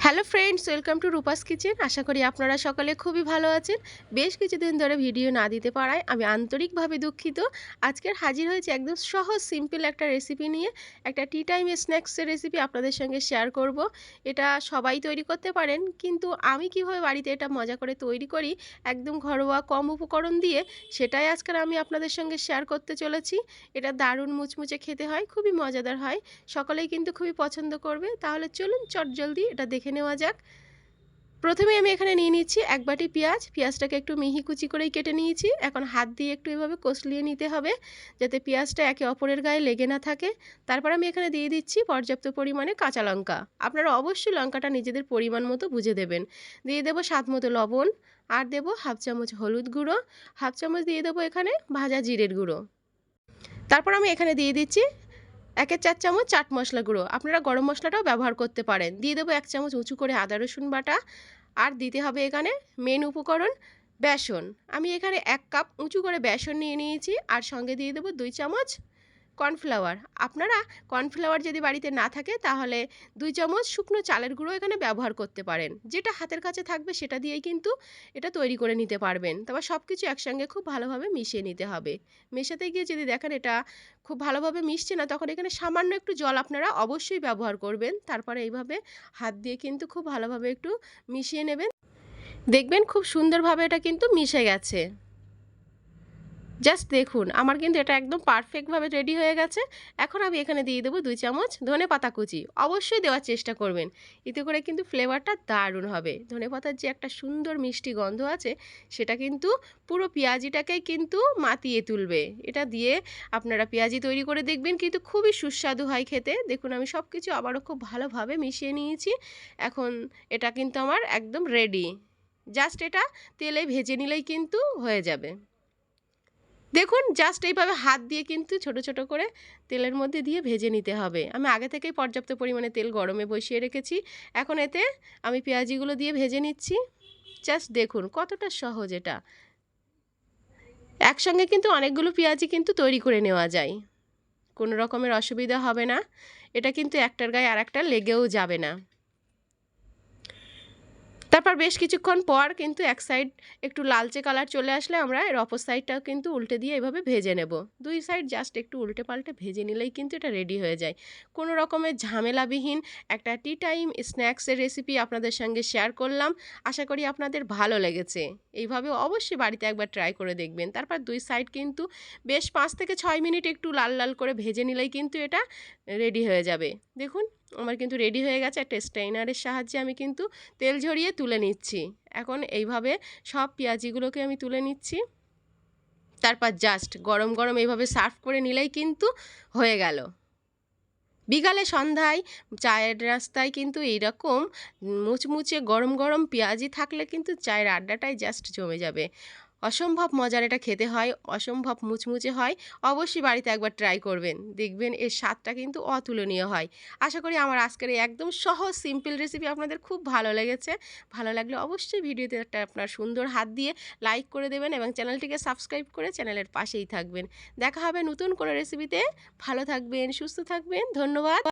Hello friends, welcome to Rupa's kitchen. আশা করি আপনারা সকলে খুবই ভালো আছেন। বেশ কিছুদিন ধরে ভিডিও না দিতে পারায় আমি আন্তরিকভাবে দুঃখিত। আজকের হাজির হয়েছে একদম সহজ সিম্পল একটা রেসিপি নিয়ে। একটা টি টাইম স্ন্যাক্সের রেসিপি আপনাদের সঙ্গে শেয়ার করব। এটা সবাই তৈরি করতে পারেন, কিন্তু আমি কিভাবে বাড়িতে এটা মজা করে তৈরি করি একদম ঘরোয়া কম উপকরণ দিয়ে, সেটাই আজকের আমি আপনাদের সঙ্গে শেয়ার করতে চলেছি। এটা দারুণ মুচমুচে খেতে হয়, খুবই মজাদার হয়, সকলেই কিন্তু খুবই পছন্দ করবে। তাহলে চলুন চটজলদি এটা দেখে নেওয়া যাক। প্রথমে আমি এখানে নিয়ে নিচ্ছি এক বাটি পেঁয়াজ। পেঁয়াজটাকে একটু মিহি কুচি করেই কেটে নিয়েছি। এখন হাত দিয়ে একটু এভাবে কষলিয়ে নিতে হবে, যাতে পেঁয়াজটা একে অপরের গায়ে লেগে না থাকে। তারপর আমি এখানে দিয়ে দিচ্ছি পর্যাপ্ত পরিমাণে কাঁচা লঙ্কা। আপনারা অবশ্যই লঙ্কাটা নিজেদের পরিমাণ মতো বুঝে দেবেন। দিয়ে দেবো স্বাদ মতো লবণ, আর দেবো হাফ চামচ হলুদ গুঁড়ো, হাফ চামচ দিয়ে দেবো এখানে ভাজা জিরের গুঁড়ো। তারপর আমি এখানে দিয়ে দিচ্ছি 1/4 চামচ চাট মশলা গুঁড়ো। আপনারা গরম মশলাটাও ব্যবহার করতে পারেন। দিয়ে দেবো 1 চামচ উঁচু করে আদা রসুন বাটা। আর দিতে হবে এখানে মেন উপকরণ বেসন। আমি এখানে 1 কাপ উঁচু করে বেসন নিয়ে নিয়েছি, আর সঙ্গে দিয়ে দেবো 2 চামচ কর্নফ্লাওয়ার। আপনারা কর্নফ্লাওয়ার যদি বাড়িতে না থাকে তাহলে 2 চামচ শুকনো চালের গুঁড়ো এখানে ব্যবহার করতে পারেন। যেটা হাতের কাছে থাকবে সেটা দিয়েই কিন্তু এটা তৈরি করে নিতে পারবেন। তবে সব কিছু একসঙ্গে খুব ভালোভাবে মিশিয়ে নিতে হবে। মেশাতে গিয়ে যদি দেখেন এটা খুব ভালোভাবে মিশছে না, তখন এখানে সামান্য একটু জল আপনারা অবশ্যই ব্যবহার করবেন। তারপরে এইভাবে হাত দিয়ে কিন্তু খুব ভালোভাবে একটু মিশিয়ে নেবেন। দেখবেন খুব সুন্দরভাবে এটা কিন্তু মিশে গেছে। জাস্ট দেখুন, আমার কিন্তু এটা একদম পারফেক্টভাবে রেডি হয়ে গেছে। এখন আমি এখানে দিয়ে দেবো 2 চামচ ধনেপাতা কুচি। অবশ্যই দেওয়ার চেষ্টা করবেন, এতে করে কিন্তু ফ্লেভারটা দারুণ হবে। ধনেপাতার যে একটা সুন্দর মিষ্টি গন্ধ আছে, সেটা কিন্তু পুরো পেঁয়াজিটাকেই কিন্তু মাতিয়ে তুলবে। এটা দিয়ে আপনারা পেঁয়াজি তৈরি করে দেখবেন, কিন্তু খুবই সুস্বাদু হয় খেতে। দেখুন আমি সব কিছু আবারও খুব ভালোভাবে মিশিয়ে নিয়েছি। এখন এটা কিন্তু আমার একদম রেডি। জাস্ট এটা তেলে ভেজে নিলেই কিন্তু হয়ে যাবে। দেখুন জাস্ট এইভাবে হাত দিয়ে কিন্তু ছোট ছোট করে তেলের মধ্যে দিয়ে ভেজে নিতে হবে। আমি আগে থেকেই পর্যাপ্ত পরিমাণে তেল গরমে বসিয়ে রেখেছি। এখন এতে আমি পেঁয়াজিগুলো দিয়ে ভেজে নিচ্ছি। জাস্ট দেখুন কতটা সহজ এটা। একসঙ্গে কিন্তু অনেকগুলো পেঁয়াজি কিন্তু তৈরি করে নেওয়া যায়, কোনো রকমের অসুবিধা হবে না। এটা কিন্তু একটার গায়ে আর একটা লেগেও যাবে না। তারপর বেশ কিছুক্ষণ পর কিন্তু এক সাইড একটু লালচে কালার চলে আসলে আমরা এর অপর সাইডটাও কিন্তু উল্টে দিয়ে এভাবে ভেজে নেব। দুই সাইড জাস্ট একটু উল্টে পাল্টে ভেজে নিলেই কিন্তু এটা রেডি হয়ে যায়। কোনো রকমের ঝামেলাবিহীন একটা টি টাইম স্ন্যাক্সের রেসিপি আপনাদের সঙ্গে শেয়ার করলাম। আশা করি আপনাদের ভালো লেগেছে। এইভাবে অবশ্যই বাড়িতে একবার ট্রাই করে দেখবেন। তারপর দুই সাইড কিন্তু বেশ 5 থেকে 6 মিনিট একটু লাল লাল করে ভেজে নিলেই কিন্তু এটা রেডি হয়ে যাবে। দেখুন আমার কিন্তু রেডি হয়ে গেছে। একটা স্ট্রেইনারের সাহায্যে আমি কিন্তু তেল ঝরিয়ে তুলে নিচ্ছি। এখন এইভাবে সব পেঁয়াজিগুলোকে আমি তুলে নিচ্ছি। তারপর জাস্ট গরম গরম এইভাবে সার্ভ করে নিলেই কিন্তু হয়ে গেল। বিকালে সন্ধ্যায় চায়ের রাস্তায় কিন্তু এইরকম মুচমুচে গরম গরম পেঁয়াজি থাকলে কিন্তু চায়ের আড্ডাটাই জাস্ট জমে যাবে। অসম্ভব মজার এটা খেতে হয়, অসম্ভব মুচমুচে হয়। অবশ্যই বাড়িতে একবার ট্রাই করবেন, দেখবেন এর স্বাদটা কিন্তু অতুলনীয় হয়। আশা করি আমার আজকের এই একদম সহজ সিম্পল রেসিপি আপনাদের খুব ভালো লেগেছে। ভালো লাগলে অবশ্যই ভিডিওতে একটা আপনার সুন্দর হাত দিয়ে লাইক করে দেবেন এবং চ্যানেলটিকে সাবস্ক্রাইব করে চ্যানেলের পাশেই থাকবেন। দেখা হবে নতুন কোনো রেসিপিতে। ভালো থাকবেন, সুস্থ থাকবেন। ধন্যবাদ।